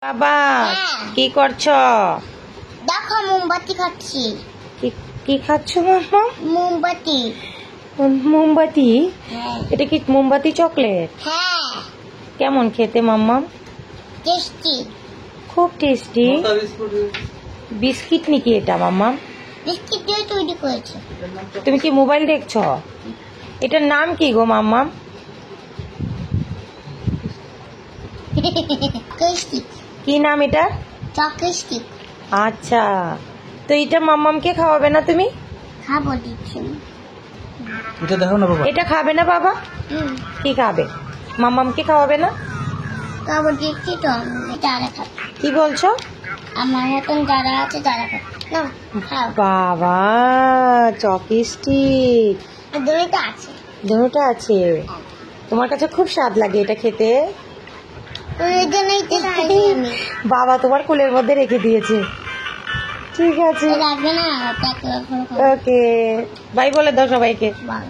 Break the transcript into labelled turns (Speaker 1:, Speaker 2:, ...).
Speaker 1: বাবা কি করছো?
Speaker 2: দেখো মোমবাতি খাচ্ছি।
Speaker 1: কি খাচ্ছ মাম্মা?
Speaker 2: মোমবাতি।
Speaker 1: মোমবাতি?
Speaker 2: হ্যাঁ।
Speaker 1: এটা কি মোমবাতি চকলেট?
Speaker 2: হ্যাঁ।
Speaker 1: কেমন খেতে মাম্মা?
Speaker 2: টেস্টি।
Speaker 1: খুব টেস্টি। বিস্কিট নাকি এটা মাম্মা?
Speaker 2: বিস্কিট দিয়ে তৈরি করেছে।
Speaker 1: তুমি কি মোবাইল দেখছো? এটার নাম কি গো মাম্মা?
Speaker 2: কেস্টিক।
Speaker 1: কি নাম এটা?
Speaker 2: চকস্টিক।
Speaker 1: আচ্ছা, তো এটা মাম্মামকে খাওয়াবে না তুমি?
Speaker 2: খাবো দিচ্ছি।
Speaker 3: এটা দেখো না বাবা।
Speaker 1: এটা খাবে না বাবা? কি খাবে? মাম্মামকে খাওয়াবে না?
Speaker 2: খাবো দিচ্ছি তো যারা খাবে।
Speaker 1: কি বলছো?
Speaker 2: আমার মতন যারা আছে তারা খাবে। না খাও।
Speaker 1: বাবা চকস্টিক
Speaker 2: দুটো আছে।
Speaker 1: দুটোটা আছে। তোমার কাছে খুব স্বাদ লাগে এটা খেতে?
Speaker 2: ওই জন্যই তো খাইছি আমি।
Speaker 1: বাবা তোমার কোলের মধ্যে রেখে দিয়েছে। ঠিক আছে,
Speaker 2: লাগবে না।
Speaker 1: ওকে বাই বলে দাও সবাইকে।
Speaker 2: বাই।